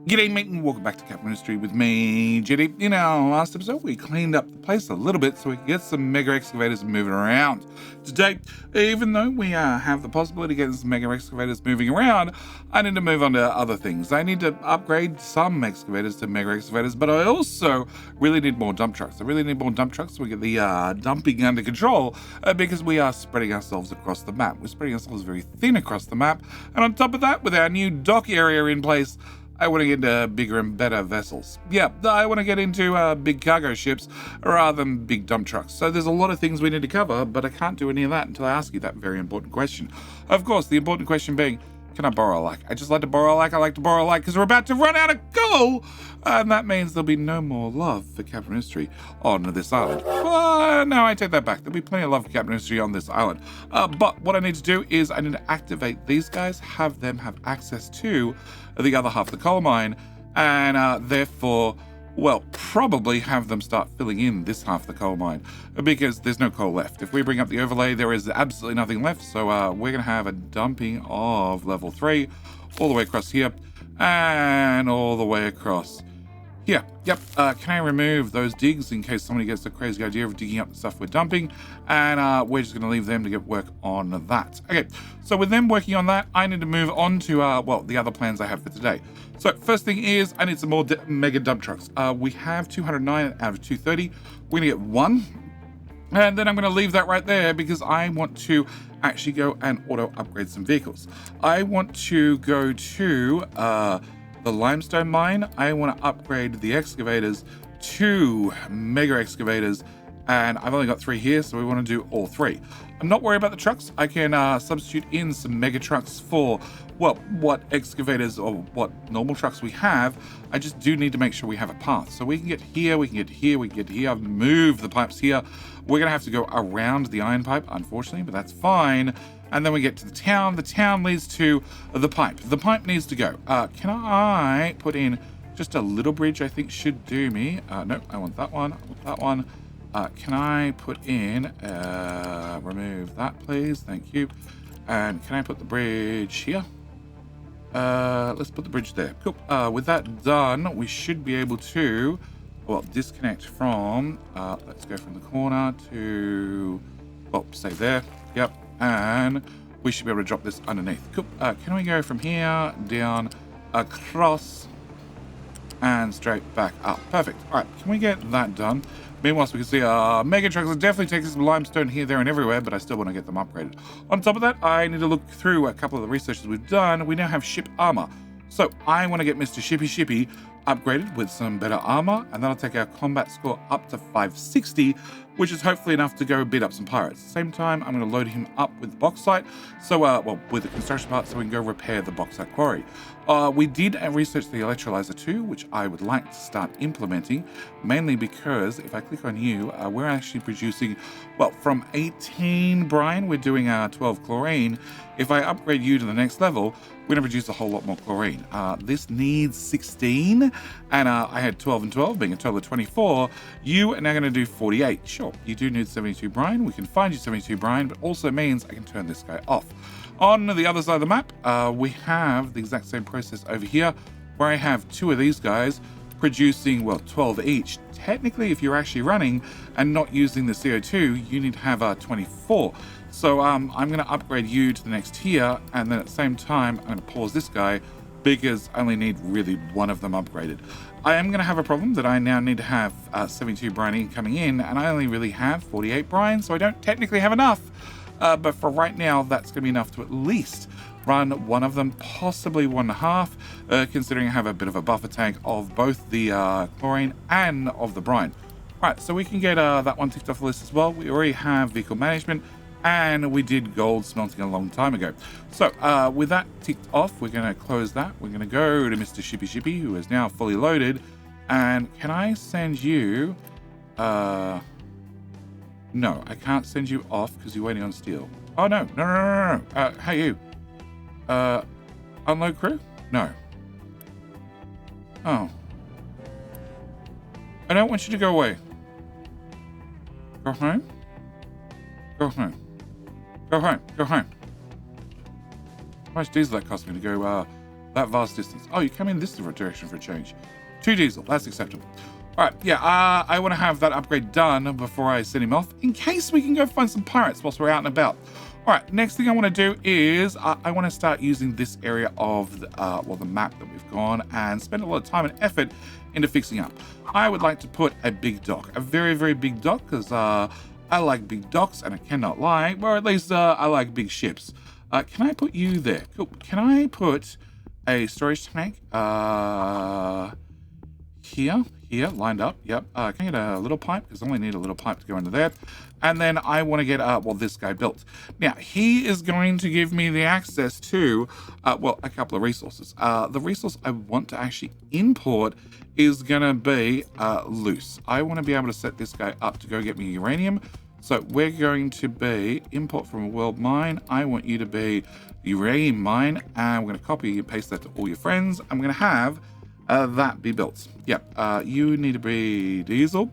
G'day mate and welcome back to Captain Industry with me, JD. In our last episode, we cleaned up the place a little bit so we could get some mega excavators moving around. Today, even though we have the possibility of getting some mega excavators moving around, I need to move on to other things. I need to upgrade some excavators to mega excavators, but I also really need more dump trucks. I really need more dump trucks so we get the dumping under control because we are spreading ourselves across the map. We're spreading ourselves very thin across the map, and on top of that, with our new dock area in place, I want to get into bigger and better vessels. Yeah, I want to get into big cargo ships rather than big dump trucks. So there's a lot of things we need to cover, but I can't do any of that until I ask you that very important question. Of course, the important question being, can I borrow a like? I just like to borrow a like. I like to borrow a like because we're about to run out of coal. And that means there'll be no more love for Captain Industry on this island. No, I take that back. There'll be plenty of love for Captain Industry on this island. But what I need to do is I need to activate these guys, have them have access to the other half of the coal mine, and therefore, well, probably have them start filling in this half of the coal mine because there's no coal left. If we bring up the overlay, there is absolutely nothing left. So we're going to have a dumping of level 3 all the way across here and all the way across here. Yep. Can I remove those digs in case somebody gets the crazy idea of digging up the stuff we're dumping? And we're just going to leave them to get work on that. Okay. So with them working on that, I need to move on to, well, the other plans I have for today. So first thing is I need some more mega dump trucks. We have 209 out of 230. We're going to get one. And then I'm going to leave that right there because I want to actually go and auto upgrade some vehicles. I want to go to the limestone mine. I want to upgrade the excavators to mega excavators, and I've only got 3 here, so we want to do all 3. I'm not worried about the trucks. I can substitute in some mega trucks for, well, what excavators or what normal trucks we have. I just do need to make sure we have a path. So we can get here, we can get here, we can get here. I've moved the pipes here. We're going to have to go around the iron pipe, unfortunately, but that's fine. And then we get to the town. The town leads to the pipe. The pipe needs to go. Can I put in just a little bridge? I think should do me. No, I want that one. I want that one. Can I put in, remove that please, thank you. And can I put the bridge here? Let's put the bridge there. Cool. With that done, we should be able to, well, disconnect from, let's go from the corner to, well, stay there. Yep. And we should be able to drop this underneath. Cool. Can we go from here, down, across, and straight back up? Perfect. All right, can we get that done? Meanwhile, we can see mega trucks are definitely taking some limestone here, there, and everywhere, but I still want to get them upgraded. On top of that, I need to look through a couple of the researches we've done. We now have ship armor. So I want to get Mr. Shippy upgraded with some better armor, and that'll take our combat score up to 560, which is hopefully enough to go beat up some pirates. At the same time, I'm going to load him up with bauxite, so well, with the construction part, so we can go repair the bauxite quarry. We did research the electrolyzer too, which I would like to start implementing, mainly because if I click on you, we're actually producing, well, from 18 brine, we're doing 12 chlorine. If I upgrade you to the next level, we're going to produce a whole lot more chlorine. This needs 16, and I had 12 and 12, being a total of 24. You are now going to do 48. Sure, you do need 72 brine. We can find you 72 brine, but also means I can turn this guy off. On the other side of the map, we have the exact same process over here, where I have 2 of these guys producing, well, 12 each. Technically, if you're actually running and not using the CO2, you need to have 24. So I'm going to upgrade you to the next tier, and then at the same time, I'm going to pause this guy because I only need really 1 of them upgraded. I am going to have a problem that I now need to have 72 brine coming in, and I only really have 48 brine, so I don't technically have enough. But for right now, that's going to be enough to at least run 1 of them, possibly 1.5, considering I have a bit of a buffer tank of both the chlorine and of the brine. All right, so we can get that one ticked off the list as well. We already have vehicle management, and we did gold smelting a long time ago. So with that ticked off, we're going to close that. We're going to go to Mr. Shippy, who is now fully loaded. And can I send you... No, I can't send you off because you're waiting on steel. Oh, no. Hey, you. Unload crew? No. Oh. I don't want you to go away. Go home? Go home. Go home. Go home. How much diesel that cost me to go that vast distance. Oh, you come in this direction for a change. 2 diesel, that's acceptable. All right, yeah, I want to have that upgrade done before I send him off, in case we can go find some pirates whilst we're out and about. All right, next thing I want to do is I want to start using this area of the map that we've gone and spend a lot of time and effort into fixing up. I would like to put a big dock, a very, very big dock, because I like big docks, and I cannot lie, or at least I like big ships. Can I put you there? Cool. Can I put a storage tank here, lined up? Yep. Can I get a little pipe? Because I only need a little pipe to go into there. And then I want to get, this guy built. Now, he is going to give me the access to, a couple of resources. The resource I want to actually import is going to be loose. I want to be able to set this guy up to go get me uranium. So we're going to be import from a world mine. I want you to be uranium mine. And we're going to copy and paste that to all your friends. I'm going to have that be built. Yep. You need to be diesel.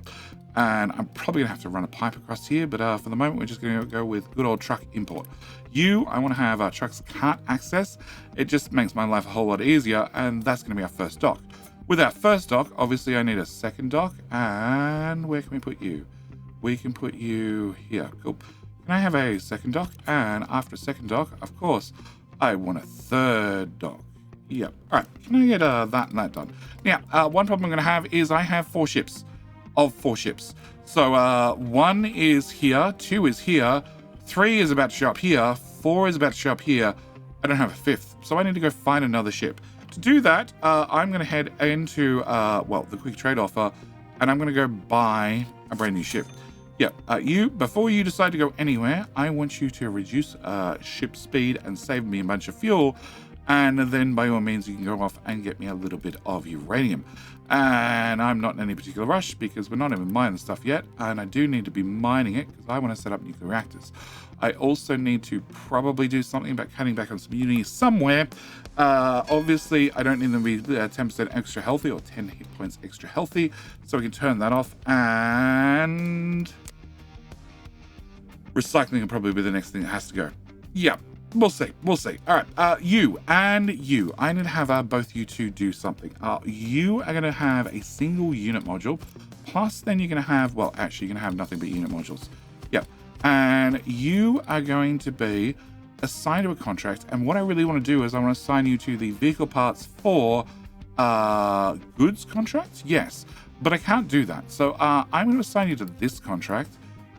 And I'm probably going to have to run a pipe across here, but for the moment, we're just going to go with good old truck import. I want to have trucks cart access. It just makes my life a whole lot easier, and that's going to be our first dock. With our first dock, obviously, I need a second dock, and where can we put you? We can put you here. Cool. Can I have a second dock? And after a second dock, of course, I want a third dock. Yep. All right. Can I get that and that done? Now, one problem I'm going to have is I have 4 ships. So 1 is here, 2 is here, 3 is about to show up here, 4 is about to show up here. I don't have a 5th, so I need to go find another ship. To do that, I'm going to head into the quick trade offer, and I'm going to go buy a brand new ship. Before you decide to go anywhere, I want you to reduce ship speed and save me a bunch of fuel. And then by all means, you can go off and get me a little bit of uranium. And I'm not in any particular rush because we're not even mining stuff yet. And I do need to be mining it because I want to set up nuclear reactors. I also need to probably do something about cutting back on some uni somewhere. Obviously, I don't need them to be 10% extra healthy or 10 hit points extra healthy. So we can turn that off. And recycling will probably be the next thing that has to go. Yep. We'll see. All right. You. I need to have both you two do something. You are going to have a single unit module. Plus, then you're going to have, you're going to have nothing but unit modules. Yep. And you are going to be assigned to a contract. And what I really want to do is I want to assign you to the vehicle parts for goods contract. Yes. But I can't do that. So I'm going to assign you to this contract.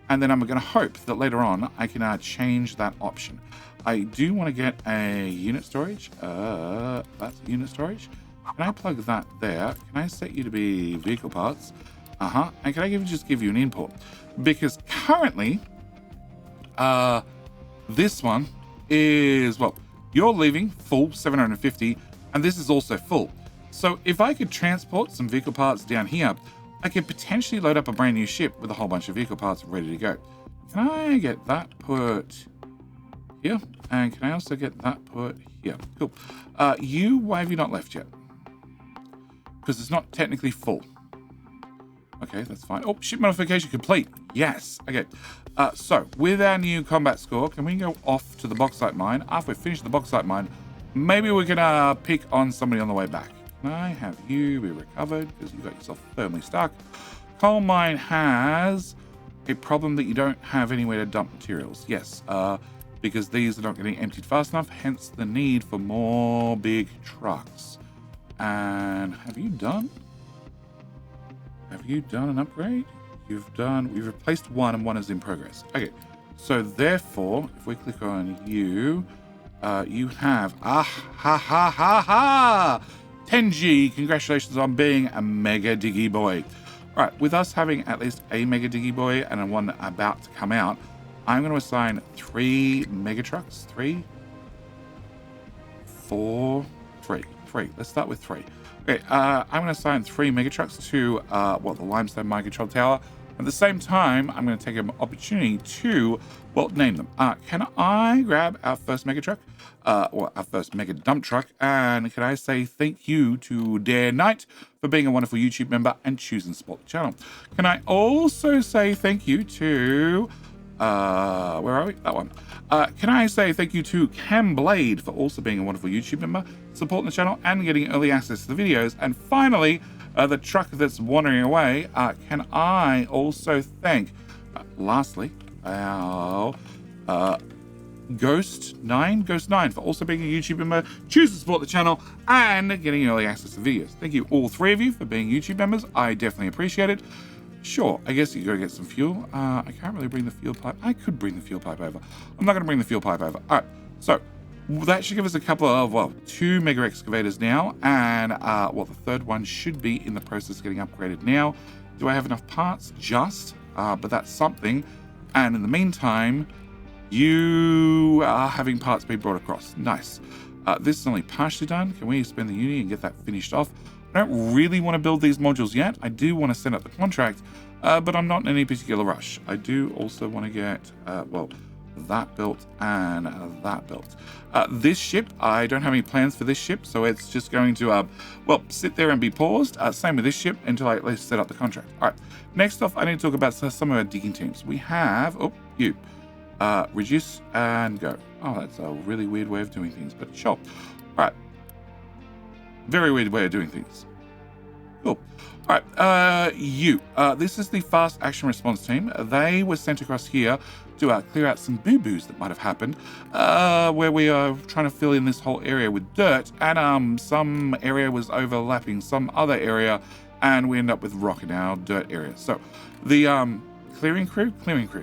And then I'm going to hope that later on I can change that option. I do want to get a unit storage. That's unit storage. Can I plug that there? Can I set you to be vehicle parts? And can I just give you an import? Because currently, this one is, you're leaving full 750, and this is also full. So if I could transport some vehicle parts down here, I could potentially load up a brand new ship with a whole bunch of vehicle parts ready to go. Can I get that put here? And can I also get that put here? Cool. Why have you not left yet? Because it's not technically full. Okay, that's fine. Oh, ship modification complete. Yes. Okay. So with our new combat score, can we go off to the bauxite mine? After we finish the bauxite mine, maybe we can pick on somebody on the way back. Can I have you be recovered because you got yourself firmly stuck? Coal mine has a problem that you don't have anywhere to dump materials. Yes. Because these are not getting emptied fast enough, hence the need for more big trucks. And have you done an upgrade? We've replaced 1 and 1 is in progress. Okay, so therefore, if we click on you, you have, 10G, congratulations on being a mega diggy boy. All right, with us having at least a mega diggy boy and one about to come out, I'm going to assign 3 mega trucks. 3, 4, 3. Let's start with 3. Okay, I'm going to assign 3 mega trucks to the limestone mine control tower. At the same time, I'm going to take an opportunity to name them. Can I grab our first mega truck, our first mega dump truck, and can I say thank you to Dare Knight for being a wonderful YouTube member and choosing to support the channel? Can I also say thank you to Where are we? That one. Can I say thank you to Cam Blade for also being a wonderful YouTube member, supporting the channel and getting early access to the videos. And finally, the truck that's wandering away, can I also thank, lastly, our Ghost9 for also being a YouTube member, choose to support the channel and getting early access to videos. Thank you all three of you for being YouTube members. I definitely appreciate it. Sure, I guess you go get some fuel. I can't really bring the fuel pipe. I could bring the fuel pipe over. I'm not going to bring the fuel pipe over. All right, so that should give us a couple of, well, 2 mega excavators now, and well, the third one should be in the process of getting upgraded now. Do I have enough parts? Just, but that's something. And in the meantime, you are having parts be brought across. Nice. This is only partially done. Can we spend the uni and get that finished off? I don't really want to build these modules yet. I do want to send out the contract, but I'm not in any particular rush. I do also want to get, well, that built and that built. This ship, I don't have any plans for this ship, so it's just going to, well, sit there and be paused. Same with this ship until I at least set up the contract. All right, next off, I need to talk about some of our digging teams. We have, oh, you, reduce and go. Oh, that's a really weird way of doing things, but sure. All right. Very weird way of doing things. Cool. All right, this is the fast action response team. They were sent across here to clear out some boo-boos that might have happened, where we are trying to fill in this whole area with dirt, and some area was overlapping some other area, and we end up with rock in our dirt area. So the clearing crew,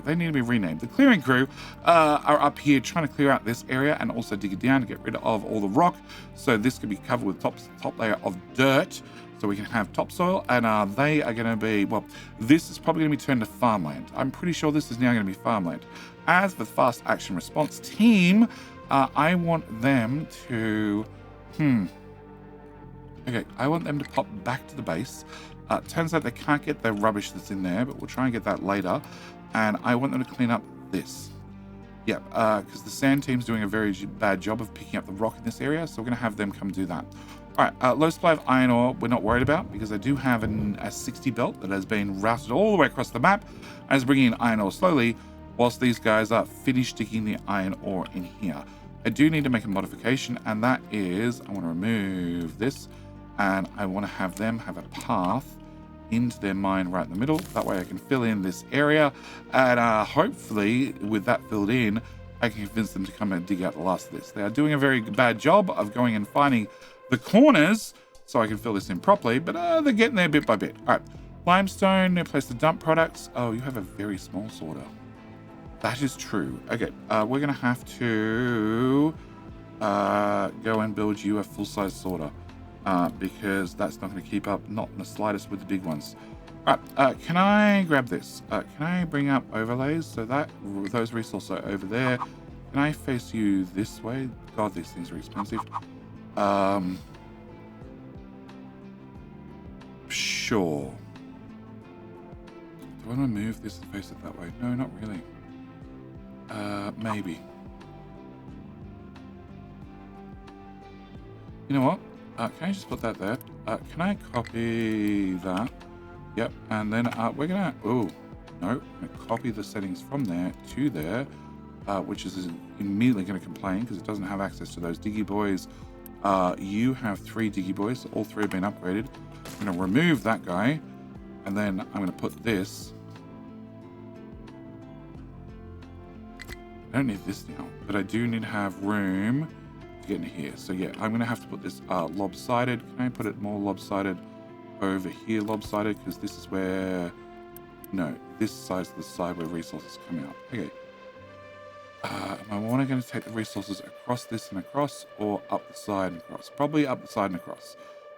they need to be renamed. The clearing crew are up here trying to clear out this area and also dig it down to get rid of all the rock. So this could be covered with top layer of dirt, so we can have topsoil, and they are going to be, well, this is probably going to be turned to farmland. I'm pretty sure this is now going to be farmland. As for the fast action response team, I want them to, okay, I want them to pop back to the base. Turns out they can't get the rubbish that's in there, but we'll try and get that later. And I want them to clean up this. Yep, because the sand team's doing a very bad job of picking up the rock in this area, so we're going to have them come do that. All right, low supply of iron ore we're not worried about, because I do have a 60 belt that has been routed all the way across the map and is bringing in iron ore slowly, whilst these guys are finished digging the iron ore in here. I do need to make a modification, and that is, I want to remove this, and I want to have them have a path into their mine right in the middle. That way I can fill in this area, and hopefully with that filled in, I can convince them to come and dig out the last of this. They are doing a very bad job of going and finding the corners so I can fill this in properly, but they're getting there bit by bit. All right, limestone, no place to dump products. Oh, you have a very small sorter. That is true. Okay, we're gonna have to go and build you a full-size sorter. Because that's not going to keep up, not in the slightest, with the big ones. All right, can I grab this? Can I bring up overlays so that those resources are over there? Can I face you this way? God, these things are expensive. Sure. Do I want to move this and face it that way? No, not really. Maybe. You know what? Can I just put that there? Can I copy that? Yep, and then we're gonna, oh, no, I'm gonna copy the settings from there to there, which is immediately gonna complain because it doesn't have access to those diggy boys. You have 3 diggy boys, so all 3 have been upgraded. I'm gonna remove that guy, and then I'm gonna put this. I don't need this now, but I do need to have room to get in here. So yeah, I'm gonna have to put this lopsided. Can I put it more lopsided over here, lopsided? Because this is where, no, this side's the side where resources come out. Okay. Am I want to take the resources across this and across, or up the side and across? Probably up the side and across.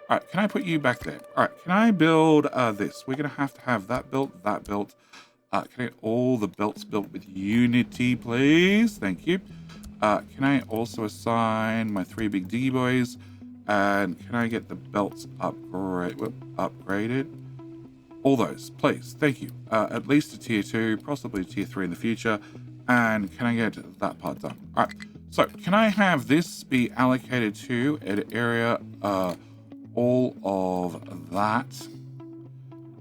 All right, can I put you back there? All right, can I build this? We're gonna have to have that built, that built. Can I get all the belts built with Unity, please? Thank you. Can I also assign my 3 big diggy boys? And can I get the belts upgraded? All those, please. Thank you. At least a tier 2, possibly a tier 3 in the future. And can I get that part done? All right. So can I have this be allocated to an area, all of that?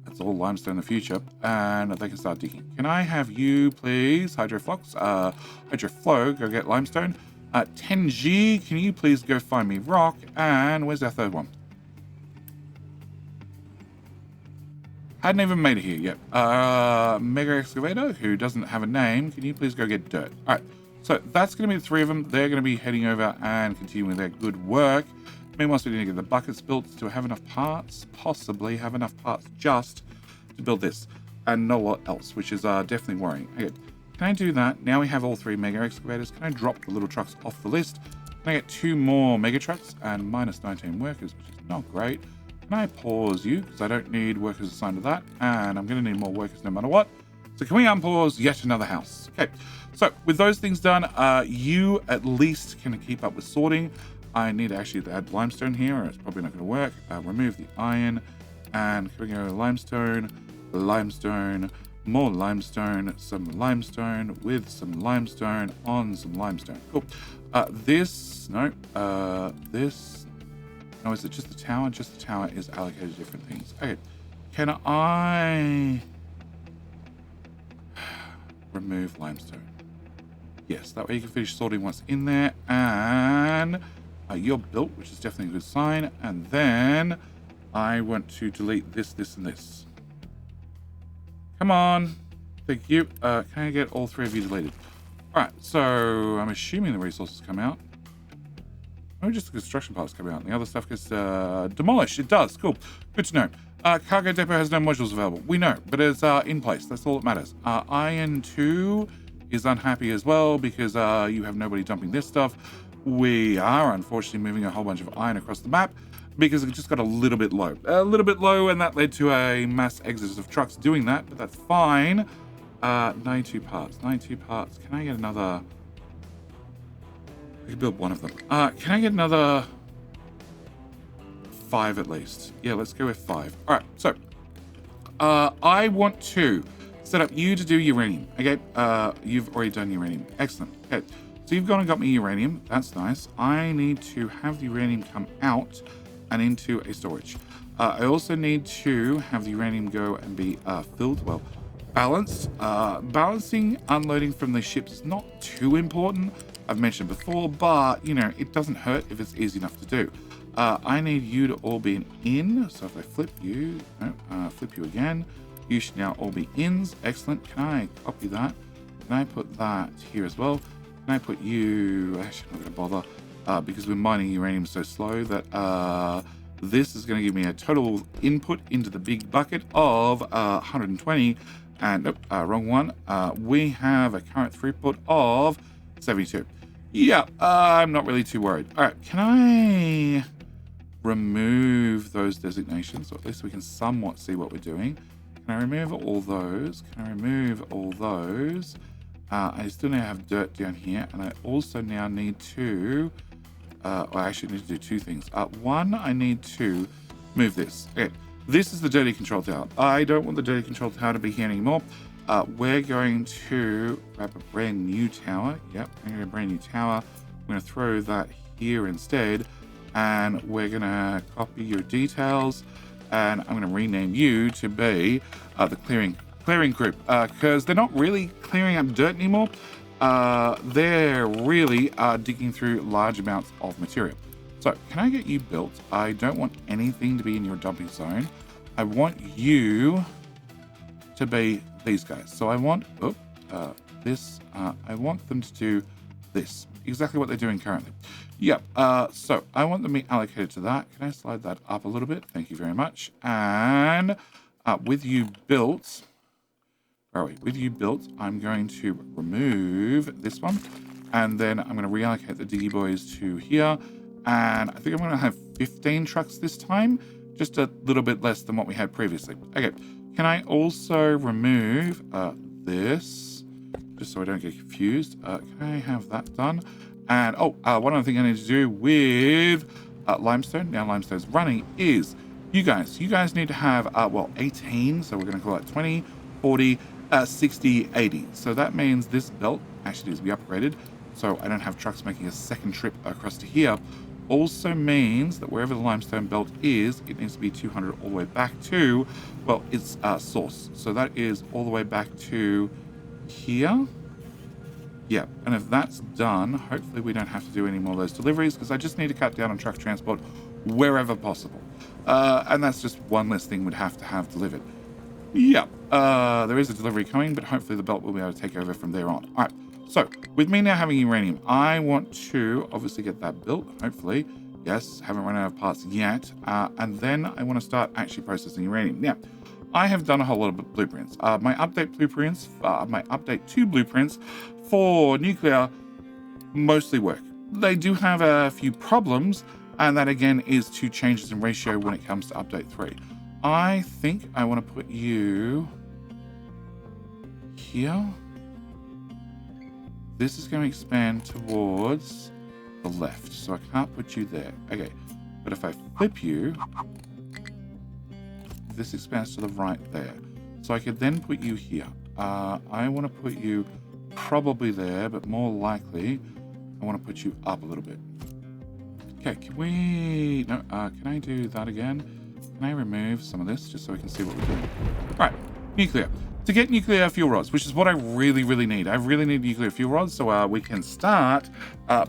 That's install limestone in the future, and they can start digging. Can I have you, please, Hydroflow, go get limestone? 10G, can you please go find me rock? And where's our third one? Hadn't even made it here yet. Mega Excavator, who doesn't have a name, can you please go get dirt? All right, so that's going to be the three of them. They're going to be heading over and continuing their good work. Meanwhile, we need to get the buckets built. Do I have enough parts? Possibly have enough parts just to build this and not a lot else, which is definitely worrying. Okay, can I do that? Now we have all three mega excavators. Can I drop the little trucks off the list? Can I get 2 more mega trucks and minus 19 workers, which is not great. Can I pause you? Because I don't need workers assigned to that, and I'm going to need more workers no matter what. So can we unpause yet another house? Okay, so with those things done, you at least can keep up with sorting. I need to actually add limestone here, or it's probably not going to work. Remove the iron, and here we go, limestone, more limestone, some limestone, with some limestone, on some limestone. Cool. This, no, is it just the tower? Just the tower is allocated to different things. Okay, can I remove limestone? Yes, that way you can finish sorting what's in there, and you're built, which is definitely a good sign. And then I want to delete this, this, and this. Come on. Thank you. Can I get all 3 of you deleted? All right, so I'm assuming the resources come out. Maybe just the construction parts come out and the other stuff gets demolished. It does. Cool. Good to know. Cargo depot has no modules available. We know, but it's in place. That's all that matters. Iron 2 is unhappy as well because you have nobody dumping this stuff. We are unfortunately moving a whole bunch of iron across the map because it just got a little bit low. And that led to a mass exodus of trucks doing that, but that's fine. 92 parts. Can I get another... I can build one of them. Can I get another 5 at least? Yeah, let's go with 5. All right, so I want to set up you to do uranium. Okay, you've already done uranium. Excellent. Okay, so you've gone and got me uranium. That's nice. I need to have the uranium come out and into a storage. I also need to have the uranium go and be filled, well, balanced. Balancing unloading from the ships is not too important. I've mentioned before, but you know, it doesn't hurt if it's easy enough to do. I need you to all be an in. So if I flip you, flip you again, you should now all be ins. Excellent. Can I copy that? Can I put that here as well? Can I put you, actually I'm not going to bother because we're mining uranium so slow that this is going to give me a total input into the big bucket of 120. And nope, wrong one. We have a current throughput of 72. Yeah, I'm not really too worried. All right, can I remove those designations? So at least we can somewhat see what we're doing. Can I remove all those? Can I remove all those? I still now have dirt down here, and I also now need to, I actually need to do 2 things. One, I need to move this. Okay, this is the dirty control tower. I don't want the dirty control tower to be here anymore. We're going to grab a brand new tower. Yep, I'm going to get a brand new tower. I'm going to throw that here instead, and we're going to copy your details, and I'm going to rename you to be the clearing group, because they're not really clearing up dirt anymore. They're really digging through large amounts of material. So can I get you built? I don't want anything to be in your dumping zone. I want you to be these guys. So I want this. I want them to do this. Exactly what they're doing currently. Yep. So I want them to be allocated to that. Can I slide that up a little bit? Thank you very much. And with you built, where are we? With you built, I'm going to remove this one, and then I'm going to reallocate the diggy boys to here. And I think I'm going to have 15 trucks this time, just a little bit less than what we had previously. Okay. Can I also remove this, just so I don't get confused? Can I have that done? And one other thing I need to do with limestone, now limestone's running, is you guys need to have, 18, so we're going to call it 20, 40, 60, 80. So that means this belt actually needs to be upgraded, so I don't have trucks making a second trip across to here. also means that wherever the limestone belt is, it needs to be 200 all the way back to, well, its source. So that is all the way back to here. Yeah, and if that's done, hopefully we don't have to do any more of those deliveries, because I just need to cut down on truck transport wherever possible. And that's just one less thing we'd have to have delivered. Yeah, there is a delivery coming, but hopefully the belt will be able to take over from there on. All right, so with me now having uranium, I want to obviously get that built, hopefully. Yes, haven't run out of parts yet. And then I want to start actually processing uranium. Now, I have done a whole lot of blueprints. My update two blueprints for nuclear mostly work. They do have a few problems, and that again is two changes in ratio when it comes to update 3. I think I want to put you here. This is going to expand towards the left, so I can't put you there. Okay, but if I flip you, this expands to the right there. So I could then put you here. I want to put you probably there, but more likely I want to put you up a little bit. Okay, can we... No, can I do that again? Can I remove some of this just so we can see what we're doing? All right, nuclear. To get nuclear fuel rods, which is what I really, really need. I really need nuclear fuel rods so we can start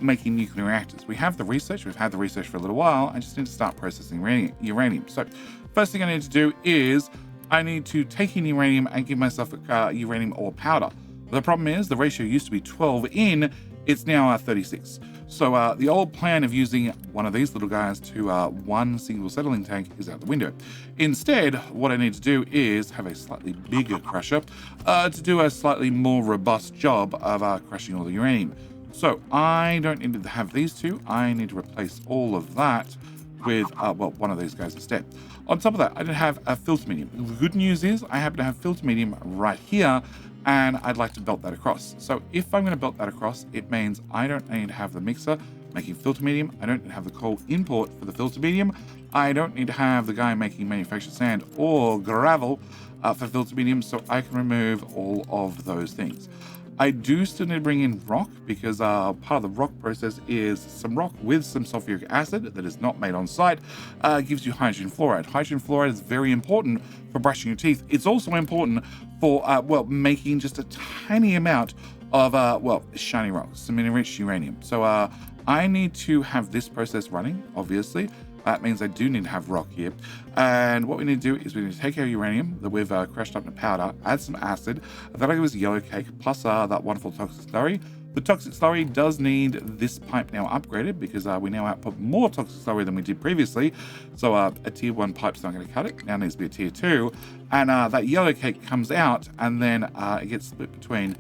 making nuclear reactors. We have the research. We've had the research for a little while. I just need to start processing uranium. So first thing I need to do is I need to take in uranium and give myself a uranium ore powder. The problem is the ratio used to be 12 in. It's now 36. So the old plan of using one of these little guys to one single settling tank is out the window. Instead, what I need to do is have a slightly bigger crusher to do a slightly more robust job of crushing all the uranium. So I don't need to have these two. I need to replace all of that with, well, one of these guys instead. On top of that, I didn't have a filter medium. The good news is I happen to have filter medium right here, and I'd like to belt that across. So if I'm going to belt that across, it means I don't need to have the mixer making filter medium. I don't need to have the coal import for the filter medium. I don't need to have the guy making manufactured sand or gravel for filter medium, so I can remove all of those things. I do still need to bring in rock because part of the rock process is some rock with some sulfuric acid that is not made on site. Gives you hydrogen fluoride. Hydrogen fluoride is very important for brushing your teeth. It's also important for, well, making just a tiny amount of, well, shiny rocks, some enriched uranium. So I need to have this process running, obviously. That means I do need to have rock here. And what we need to do is we need to take our uranium that we've crushed up into powder, add some acid. That'll give us yellow cake plus that wonderful toxic slurry. The toxic slurry does need this pipe now upgraded because we now output more toxic slurry than we did previously. So a tier 1 pipe's not going to cut it. Now it needs to be a tier 2. And that yellow cake comes out and then it gets split between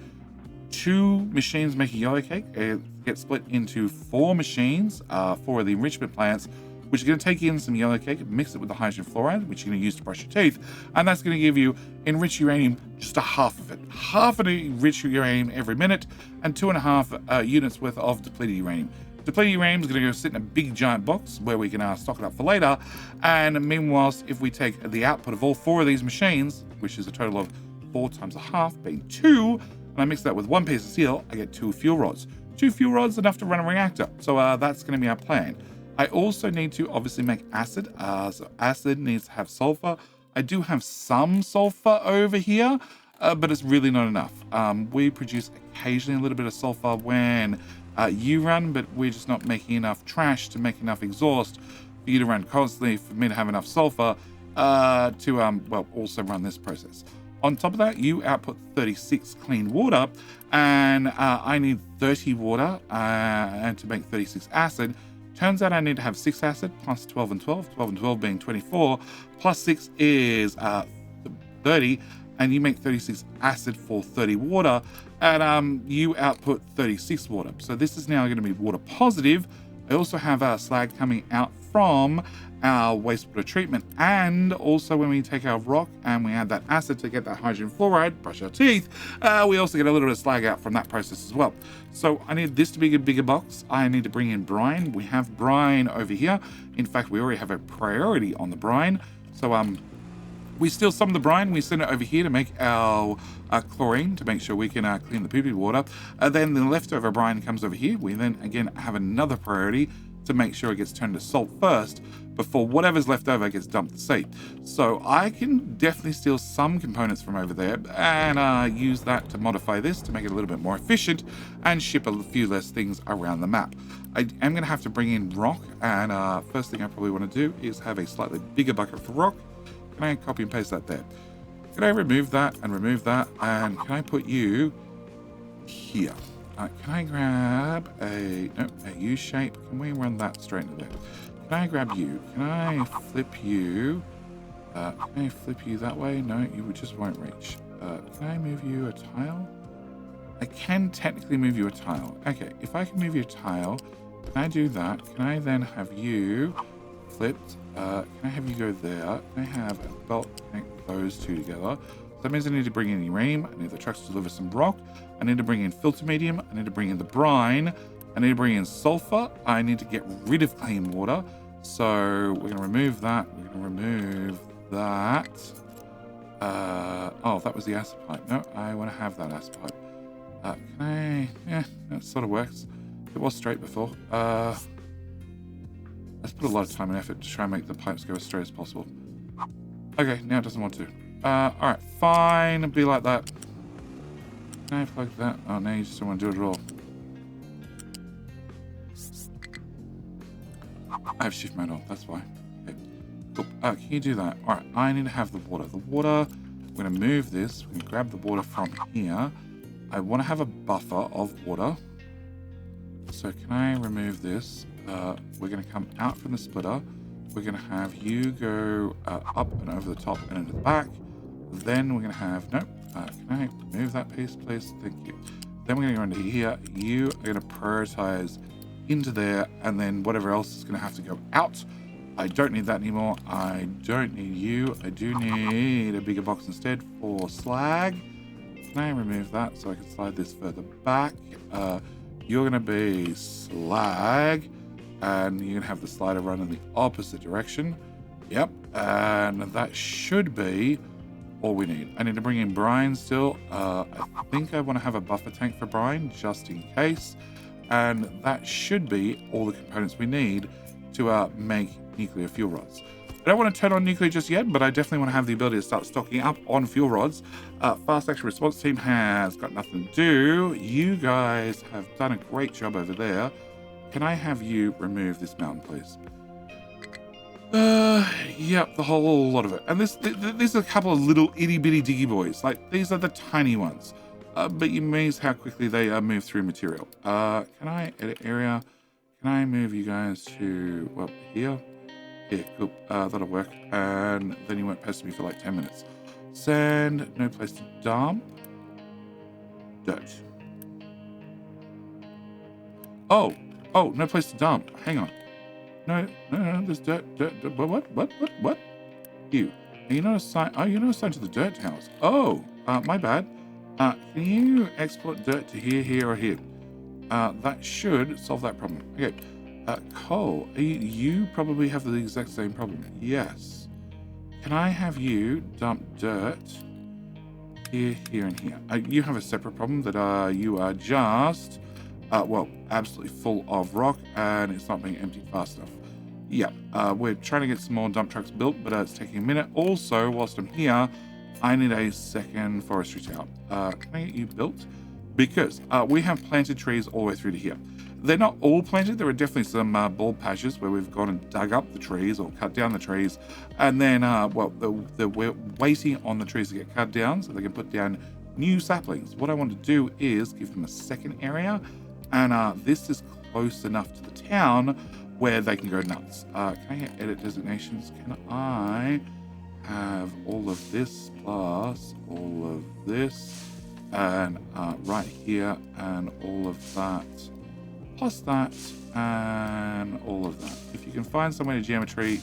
2 machines making yellow cake. It gets split into 4 machines, 4 of the enrichment plants, which are going to take in some yellow cake, mix it with the hydrogen fluoride, which you're going to use to brush your teeth, and that's going to give you enriched uranium, just a half of it. Half of the enriched uranium every minute, and 2.5 units worth of depleted uranium. Depleted uranium is going to go sit in a big giant box where we can stock it up for later, and meanwhile, if we take the output of all 4 of these machines, which is a total of 4 times a half, being 2, and I mix that with 1 piece of steel, I get 2 fuel rods. 2 fuel rods enough to run a reactor, so that's going to be our plan. I also need to obviously make acid. So acid needs to have sulfur. I do have some sulfur over here, but it's really not enough. We produce occasionally a little bit of sulfur when you run, but we're just not making enough trash to make enough exhaust for you to run constantly, for me to have enough sulfur to, well, also run this process. On top of that, you output 36 clean water, and I need 30 water and to make 36 acid. Turns out I need to have 6 acid plus 12 and 12, 12 and 12 being 24, plus 6 is 30, and you make 36 acid for 30 water, and you output 36 water. So this is now going to be water positive. I also have slag coming out from our wastewater treatment, and also when we take our rock and we add that acid to get that hydrogen fluoride, brush our teeth, we also get a little bit of slag out from that process as well. So I need this to be a bigger box. I need to bring in brine. We have brine over here. In fact, we already have a priority on the brine. So we steal some of the brine, we send it over here to make our chlorine to make sure we can clean the poopy water. Then the leftover brine comes over here. We then again have another priority. to make sure it gets turned to salt first before whatever's left over gets dumped to sea. So I can definitely steal some components from over there and use that to modify this to make it a little bit more efficient and ship a few less things around the map. I am going to have to bring in rock, and first thing I probably want to do is have a slightly bigger bucket for rock. Can I copy and paste that there? Can I remove that, and can I put you here? Can I grab a U shape? Can we run that straight into there? Can I grab you? Can I flip you? Can I flip you that way? No, you just won't reach. Can I move you a tile? I can technically move you a tile. Okay, if I can move you a tile, can I do that? Can I then have you flipped? Can I have you go there? Can I have a belt connect those two together? So that means I need to bring in uranium. I need the trucks to deliver some rock. I need to bring in filter medium. I need to bring in the brine. I need to bring in sulfur. I need to get rid of clean water. So we're going to remove that. We're going to remove that. Oh, that was the acid pipe. No, I want to have that acid pipe. Can I? Yeah, that sort of works. It was straight before. Let's put a lot of time and effort to try and make the pipes go as straight as possible. Okay, now it doesn't want to. Alright, fine. Be like that. Can I plug that? Oh, no, you just don't want to do it at all. I have shift mode on, that's why. Okay. Cool. Can you do that? Alright, I need to have the water. The water, we're going to move this. We're going to grab the water from here. I want to have a buffer of water. So can I remove this? We're going to come out from the splitter. We're going to have you go up and over the top and into the back. Then we're going to have, nope, can I move that piece, please? Thank you. Then we're going to go into here. You are going to prioritize into there, and then whatever else is going to have to go out. I don't need that anymore. I don't need you. I do need a bigger box instead for slag. Can I remove that so I can slide this further back? You're going to be slag, and you're going to have the slider run in the opposite direction. Yep, and that should be all we need. I need to bring in brine still. I think I want to have a buffer tank for brine just in case, and that should be all the components we need to make nuclear fuel rods. I don't want to turn on nuclear just yet, but I definitely want to have the ability to start stocking up on fuel rods. Fast Action Response Team has got nothing to do. You guys have done a great job over there. Can I have you remove this mountain, please? Yep, the whole lot of it. And these are a couple of little itty bitty diggy boys. Like, these are the tiny ones. But you amaze how quickly they move through material. Can I edit area? Can I move you guys to, well, here? Yeah, cool. That'll work. And then you won't pester me for like 10 minutes. Sand, no place to dump. Dirt. Oh, no place to dump. Hang on. No, there's dirt. What? You. Are you not assigned? Oh, you're not assigned to the dirt towers. Oh, my bad. Can you export dirt to here, or here? That should solve that problem. Okay. Cole, you probably have the exact same problem. Yes. Can I have you dump dirt here, and here? You have a separate problem that you are just, well, absolutely full of rock, and it's not being emptied fast enough. Yeah, we're trying to get some more dump trucks built, but it's taking a minute. Also, whilst I'm here, I need a second forestry tower. Can I get you built? Because we have planted trees all the way through to here. They're not all planted. There are definitely some bulb patches where we've gone and dug up the trees or cut down the trees. And then, we're waiting on the trees to get cut down so they can put down new saplings. What I want to do is give them a second area. And this is close enough to the town where they can go nuts. Can I get edit designations? Can I have all of this plus all of this and right here and all of that plus that and all of that. If you can find somewhere to geometry.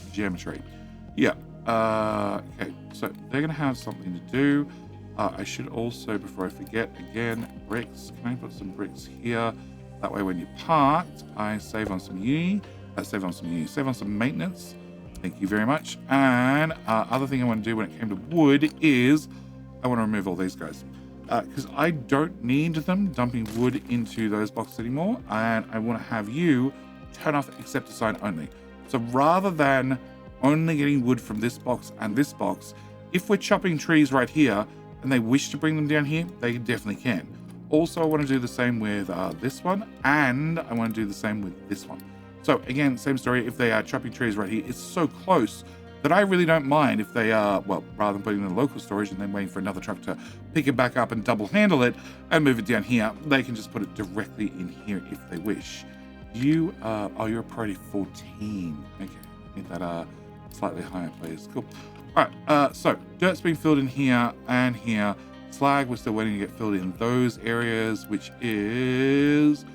Yeah. Okay, so they're going to have something to do. I should also, before I forget, again, bricks. Can I put some bricks here? That way when you're parked, I save on some save on some maintenance. Thank you very much. And other thing I want to do when it came to wood is I want to remove all these guys. Because I don't need them dumping wood into those boxes anymore. And I want to have you turn off acceptor sign only. So rather than only getting wood from this box and this box, if we're chopping trees right here and they wish to bring them down here, they definitely can. Also, I want to do the same with this one, and I want to do the same with this one. So again, same story. If they are chopping trees right here, it's so close that I really don't mind if they are, well, rather than putting it in the local storage and then waiting for another truck to pick it back up and double handle it and move it down here, they can just put it directly in here if they wish. You, you're a priority 14. Okay, I need that slightly higher, please. Cool. All right, so dirt's being filled in here and here. Slag, we're still waiting to get filled in those areas, which is...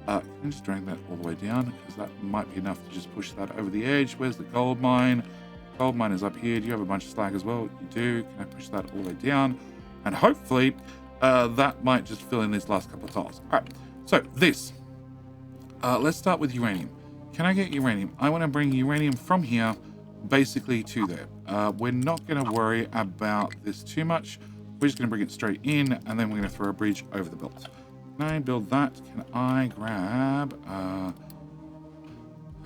can I just drag that all the way down? Because that might be enough to just push that over the edge. Where's the gold mine? Gold mine is up here. Do you have a bunch of slag as well? You do. Can I push that all the way down? And hopefully that might just fill in these last couple of tiles. All right, so this. Let's start with uranium. Can I get uranium? I want to bring uranium from here basically to there. We're not going to worry about this too much. We're just going to bring it straight in, and then we're going to throw a bridge over the belt. Can I build that? Can I grab... I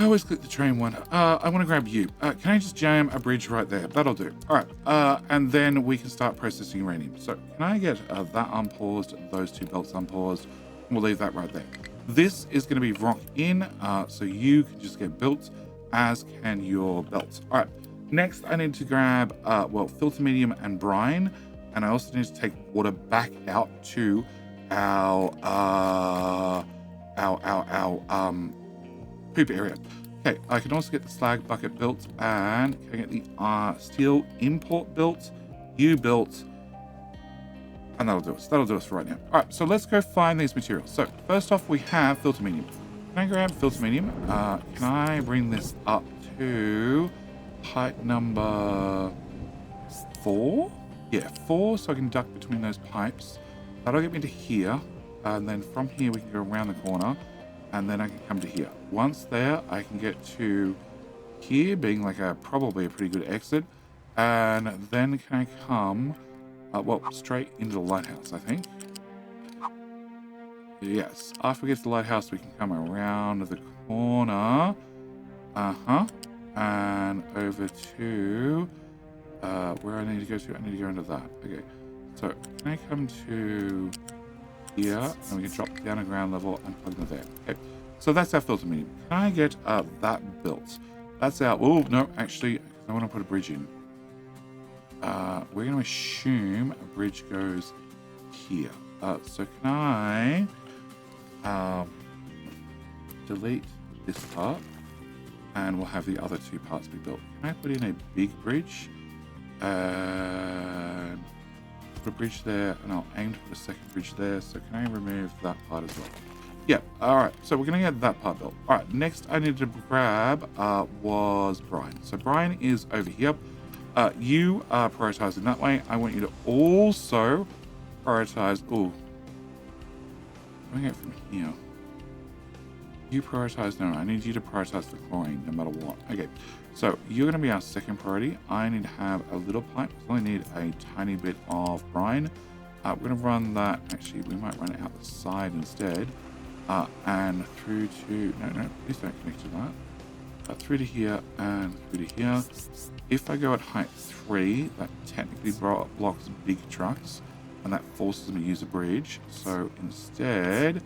always click the train one. I want to grab you. Can I just jam a bridge right there? That'll do. All right. And then we can start processing uranium. So can I get that unpaused, those two belts unpaused? We'll leave that right there. This is going to be rock in, so you can just get built, as can your belt. All right. Next, I need to grab, filter medium and brine. And I also need to take water back out to our poop area. Okay, I can also get the slag bucket built, and can I get the steel import built, you built, and that'll do us. That'll do us for right now. All right, so let's go find these materials. So first off, we have filter medium. Can I grab filter medium? Can I bring this up to height number 4? Yeah, 4, so I can duck between those pipes. That'll get me to here, and then from here we can go around the corner, and then I can come to here. Once there, I can get to here, being like probably a pretty good exit, and then can I come, straight into the lighthouse, I think. Yes, after we get to the lighthouse, we can come around the corner, and over to... where I need to go to? I need to go into that. Okay. So can I come to here, and we can drop down to ground level and plug them there. Okay. So that's our filter medium. Can I get that built? That's our... Oh, no, actually, I want to put a bridge in. We're going to assume a bridge goes here. So can I delete this part, and we'll have the other two parts be built. Can I put in a big bridge? And put a bridge there, and I'll aim to put a second bridge there. So can I remove that part as well? Yeah, all right, so we're gonna get that part built. All right, next I need to grab was brine. So brine is over here. You are prioritizing that way. I want you to also prioritize... Oh, I'm going from here. You prioritize... No, I need you to prioritize the chlorine no matter what. Okay, so you're going to be our second priority. I need to have a little pipe. I only need a tiny bit of brine. We're going to run that... Actually, we might run it out the side instead. And through to... No, please don't connect to that. Through to here and through to here. If I go at height 3, that technically blocks big trucks, and that forces me to use a bridge. So instead,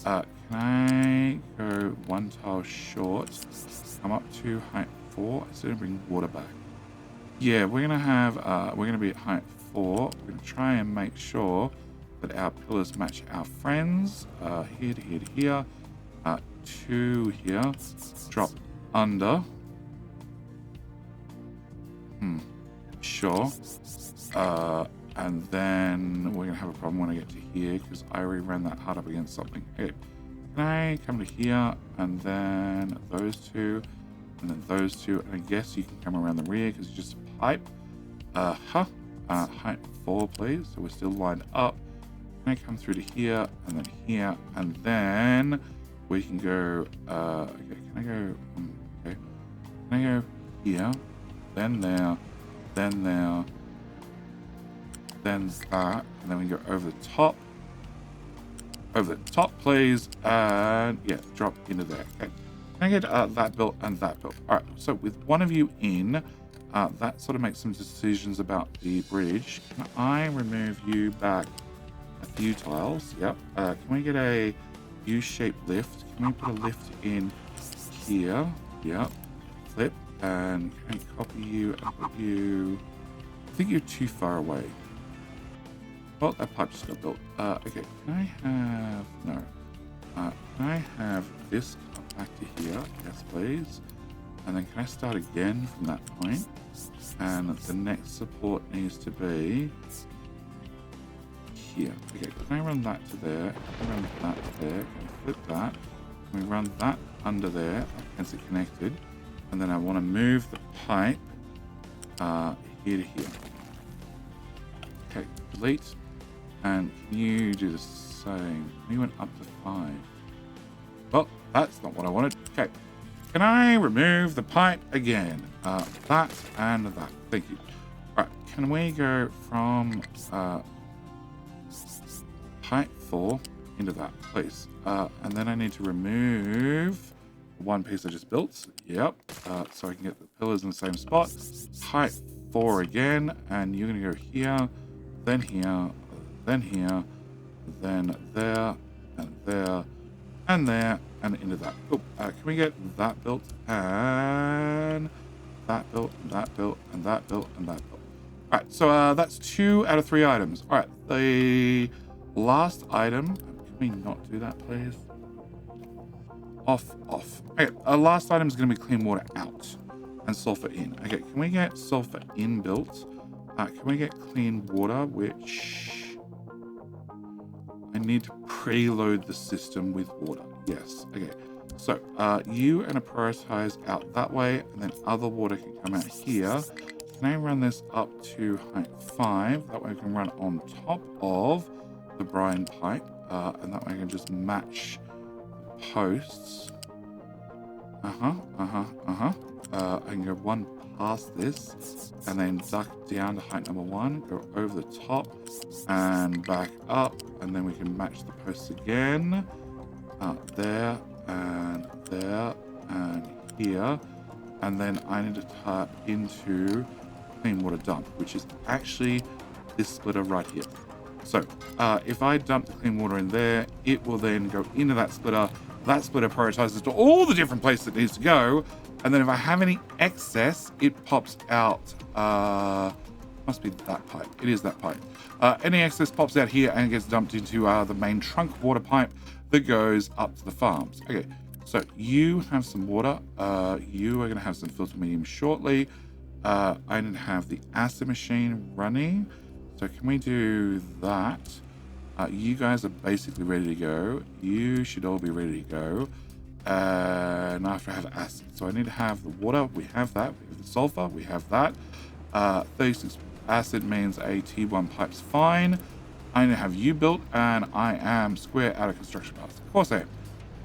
can I go one tile short, come up to height 4, instead of bring water back? Yeah, we're gonna have we're gonna be at height 4. We're gonna try and make sure that our pillars match our friends. Here to here to here, 2 here, drop under. Sure. And then we're gonna have a problem when I get to here because I already ran that hard up against something. Okay. Can I come to here and then those two and then those two, and I guess you can come around the rear because it's just a pipe. Height 4, please. So we're still lined up. Can I come through to here and then we can go okay, can I go okay. Can I go here, then there, then there, then that, and then we can go over the top. Over the top, please, and yeah, drop into there. Okay. I get that built and that built. All right, so with one of you in, that sort of makes some decisions about the bridge. Can I remove you back a few tiles? Yep. Can we get a U-shaped lift? Can we put a lift in here? Yep. Flip. And can I copy you and put you... I think you're too far away. Well, that pipe just got built. Okay, can I have... No. Can I have this come back to here? Yes, please. And then can I start again from that point? And the next support needs to be here. Okay, can I run that to there? Can I run that to there? Can I flip that? Can we run that under there? Hence it connected. And then I want to move the pipe here to here. Okay, delete. And can you do the same? We went up to 5. Well, that's not what I wanted. Okay. Can I remove the pipe again? That and that. Thank you. All right. Can we go from pipe 4 into that, please? And then I need to remove one piece I just built. Yep. So I can get the pillars in the same spot. Pipe 4 again. And you're going to go here, then here, then here, then there, and there, and there, and into that. Oh, can we get that built, and that built, and that built, and that built, and that built. All right, so that's 2 out of 3 items. All right, the last item, can we not do that, please? Off. Okay, last item is going to be clean water out and sulfur in. Okay, can we get sulfur in built? Can we get clean water, which... I need to preload the system with water. Yes. Okay. So you and a prioritize out that way, and then other water can come out here. Can I run this up to height 5? That way I can run on top of the brine pipe, and that way I can just match posts. I can go one past this, and then duck down to height number 1, go over the top, and back up, and then we can match the posts again. There, and here. And then I need to tap into clean water dump, which is actually this splitter right here. So if I dump the clean water in there, it will then go into that splitter. That splitter prioritizes to all the different places it needs to go. And then if I have any excess, it pops out. Must be that pipe. It is that pipe. Any excess pops out here and gets dumped into the main trunk water pipe that goes up to the farms. Okay, so you have some water. You are going to have some filter medium shortly. I need to have the acid machine running. So can we do that? You guys are basically ready to go. You should all be ready to go. And after I have acid. So I need to have the water. We have that. We have the sulfur. We have that. 36 acid means a T1 pipe's fine. I need to have you built, and I am square out of construction parts. Of course I am.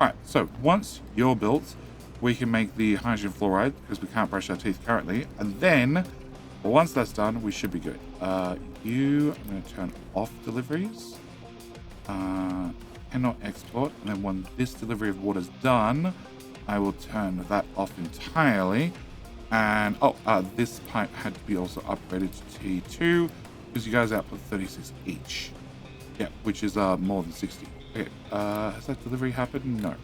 All right, so once you're built, we can make the hydrogen fluoride because we can't brush our teeth currently. And then once that's done, we should be good. You, I'm going to turn off deliveries. Cannot export. And then when this delivery of water is done, I will turn that off entirely. And this pipe had to be also upgraded to T2 because you guys output 36 each. Yeah, which is more than 60. Okay, has that delivery happened? No.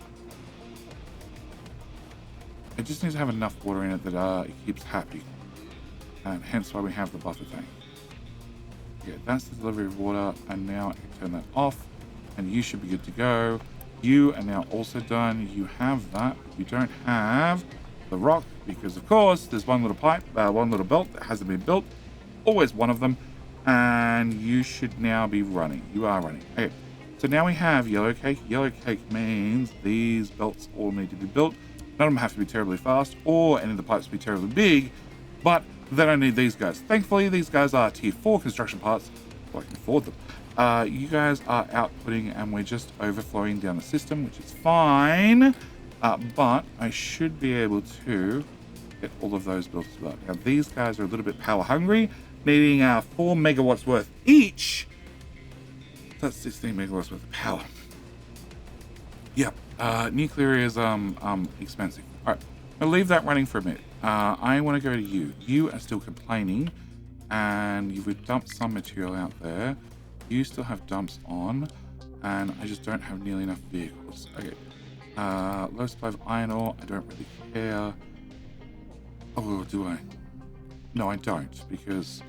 It just needs to have enough water in it that it keeps happy. And hence why we have the buffer tank. Yeah, that's the delivery of water, and now I can turn that off, and you should be good to go. You are now also done. You have that. You don't have the rock, because of course there's one little pipe, one little belt that hasn't been built. Always one of them. And you should now be running. You are running. Okay. So now we have yellow cake. Yellow cake means these belts all need to be built. None of them have to be terribly fast or any of the pipes be terribly big, but they don't need these guys. Thankfully, these guys are tier 4 construction parts, so I can afford them. You guys are outputting and we're just overflowing down the system, which is fine, but I should be able to get all of those built as well. Now, these guys are a little bit power hungry, needing 4 megawatts worth each. That's 16 megawatts worth of power. Yep. Nuclear is expensive. All right, I'll leave that running for a minute. I want to go to you. You are still complaining, and you've dumped some material out there. You still have dumps on, and I just don't have nearly enough vehicles. Okay. Low supply of iron ore. I don't really care. Oh, do I? No, I don't, because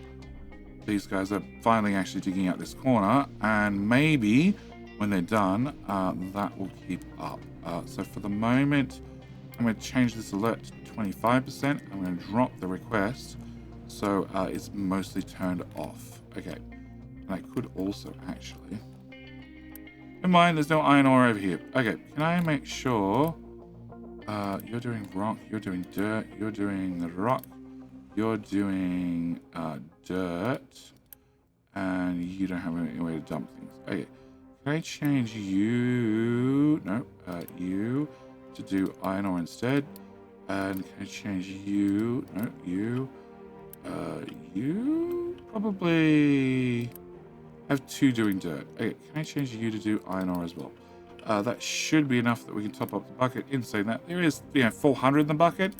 these guys are finally actually digging out this corner, and maybe when they're done, that will keep up. So for the moment, I'm going to change this alert to 25%. I'm going to drop the request so it's mostly turned off. Okay, and I could also actually... Never mind, there's no iron ore over here. Okay, can I make sure... you're doing rock, you're doing dirt, you're doing the rock, you're doing dirt, and you don't have any way to dump things. Okay, can I change you? No, you to do iron ore instead. And can I change you? No, you. You probably have two doing dirt. Okay, can I change you to do iron ore as well? That should be enough that we can top up the bucket. In saying that, there is 400 in the bucket.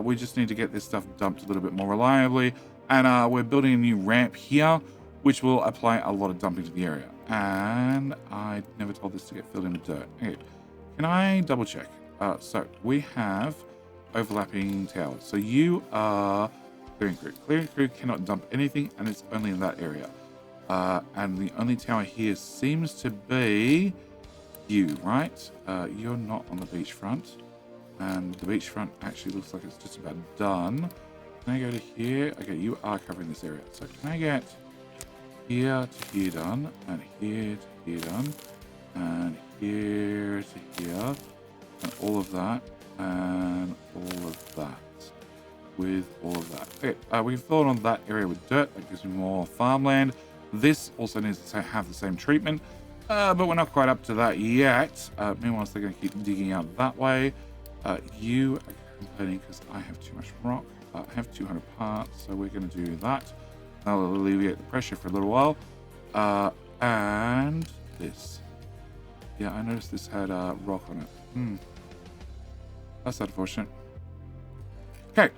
We just need to get this stuff dumped a little bit more reliably. And we're building a new ramp here, which will apply a lot of dumping to the area. And I never told this to get filled in with dirt. Okay, can I double check? So we have overlapping towers. So you are clearing crew. Clearing crew cannot dump anything, and it's only in that area. And the only tower here seems to be you, right? You're not on the beachfront. And the beachfront actually looks like it's just about done. Can I go to here? Okay, you are covering this area. So can I get here to here done, and here to here done, and here to here, and all of that, and all of that, with all of that. Okay, we can fill it on that area with dirt. That gives me more farmland. This also needs to have the same treatment, but we're not quite up to that yet. Meanwhile, they're going to keep digging out that way. You are complaining because I have too much rock. I have 200 parts, so we're going to do that. That'll alleviate the pressure for a little while. And this. Yeah, I noticed this had rock on it. That's unfortunate. Okay,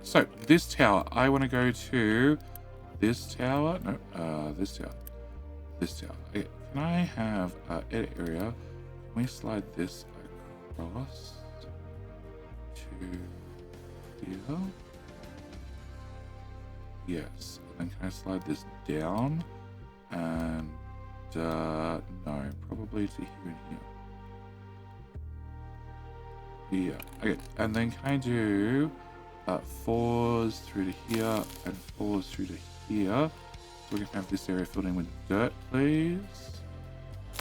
so this tower. I want to go to this tower. No, this tower. This tower. Okay, can I have edit area? Can we slide this across to here? Yes. And can I slide this down? And no, probably to here and here. Yeah. Okay. And then can I do 4s through to here and 4s through to here? So we can have this area filled in with dirt, please.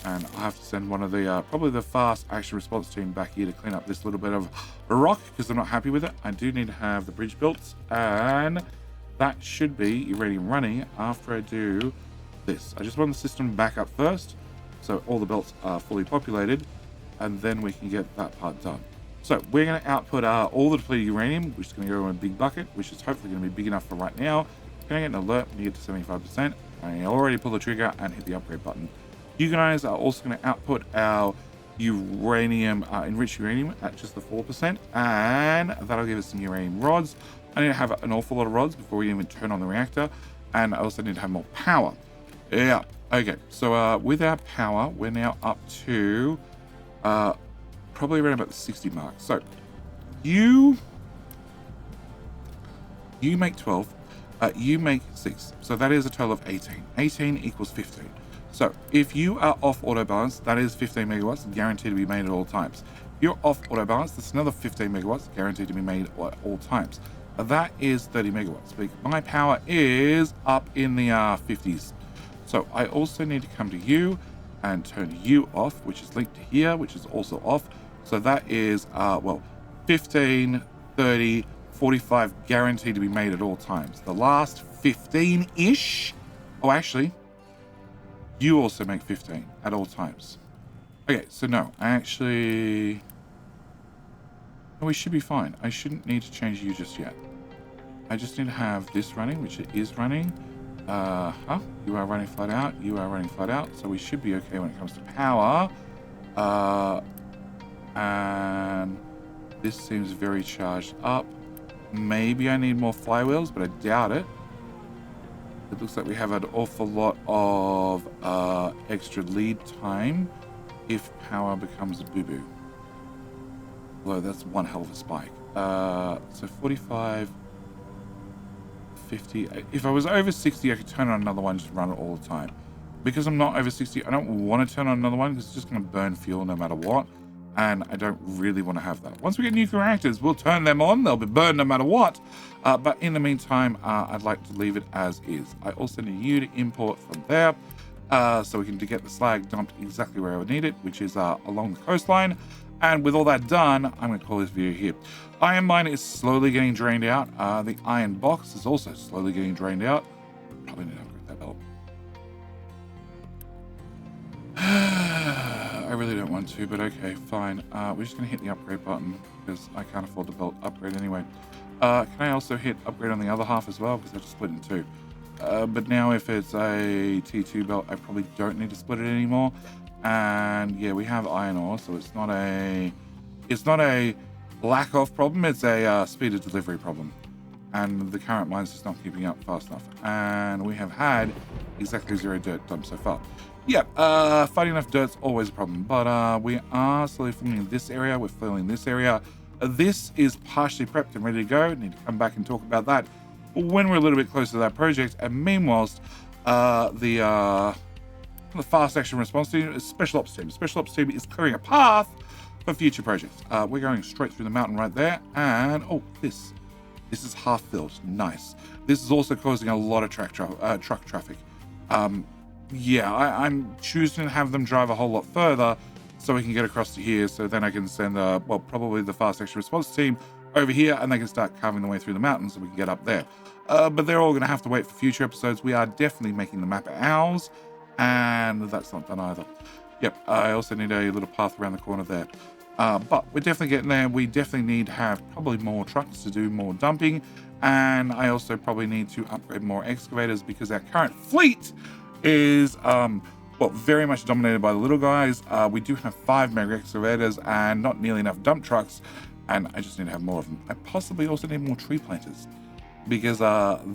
And I have to send one of the probably the fast action response team back here to clean up this little bit of rock because they're not happy with it. I do need to have the bridge built, and that should be uranium running after I do this. I just want the system back up first, so all the belts are fully populated, and then we can get that part done. So we're going to output all the depleted uranium, which is going to go in a big bucket, which is hopefully going to be big enough for right now. Can I get an alert when you get to 75%? I already pulled the trigger and hit the upgrade button. You guys are also going to output our uranium, enriched uranium at just the 4%, and that'll give us some uranium rods. I need to have an awful lot of rods before we even turn on the reactor, and I also need to have more power. Yeah, okay, so with our power, we're now up to probably around about the 60 mark. So you make 12, you make 6, so that is a total of 18. 18 equals 15. So if you are off auto balance, that is 15 megawatts guaranteed to be made at all times. If you're off auto balance, that's another 15 megawatts guaranteed to be made at all times. That is 30 megawatts. But my power is up in the 50s. So I also need to come to you and turn you off, which is linked to here, which is also off. So that is, 15, 30, 45 guaranteed to be made at all times. The last 15-ish, oh, actually, you also make 15 at all times. Okay, so no, we should be fine. I shouldn't need to change you just yet. I just need to have this running, which it is running. You are running flat out. You are running flat out. So we should be okay when it comes to power. And this seems very charged up. Maybe I need more flywheels, but I doubt it. It looks like we have an awful lot of extra lead time if power becomes a boo-boo. Although that's one hell of a spike. So 45, 50. If I was over 60, I could turn on another one and just run it all the time. Because I'm not over 60, I don't want to turn on another one because it's just going to burn fuel no matter what. And I don't really want to have that. Once we get nuclear reactors, we'll turn them on. They'll be burned no matter what. But in the meantime, I'd like to leave it as is. I also need you to import from there so we can get the slag dumped exactly where I would need it, which is along the coastline. And with all that done, I'm going to call this video here. Iron mine is slowly getting drained out. The iron box is also slowly getting drained out. Probably need to upgrade that belt. I really don't want to, but okay, fine. We're just going to hit the upgrade button because I can't afford the belt upgrade anyway. Can I also hit upgrade on the other half as well? Because I just split it in two. But now if it's a T2 belt, I probably don't need to split it anymore. And yeah, we have iron ore, so it's not a lack of problem, it's a speed of delivery problem. And the current mine's just not keeping up fast enough. And we have had exactly 0 dirt dumped so far. Yeah, finding enough dirt's always a problem, but we are slowly filling this area, we're filling this area. This is partially prepped and ready to go. Need to come back and talk about that when we're a little bit closer to that project. And meanwhile, the fast action response team is special ops team. Special ops team is clearing a path for future projects. We're going straight through the mountain right there, and oh, this is half filled. Nice. This is also causing a lot of truck traffic. Yeah, I'm choosing to have them drive a whole lot further so we can get across to here. So then I can send well, probably the fast action response team over here, and they can start carving their way through the mountains so we can get up there. But they're all going to have to wait for future episodes. We are definitely making the map ours. And that's not done either. Yep, I also need a little path around the corner there. But we're definitely getting there. We definitely need to have probably more trucks to do more dumping. And I also probably need to upgrade more excavators because our current fleet is, well, very much dominated by the little guys. We do have 5 mega excavators and not nearly enough dump trucks. And I just need to have more of them. I possibly also need more tree planters because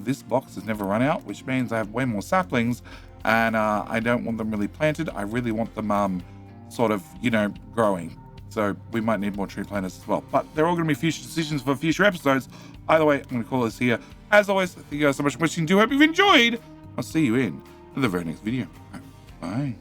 this box has never run out, which means I have way more saplings. And I don't want them really planted. I really want them sort of, you know, growing. So we might need more tree planters as well. But they're all going to be future decisions for future episodes. Either way, I'm going to call this here. As always, thank you guys so much for watching. I hope you've enjoyed. I'll see you in the very next video. Bye.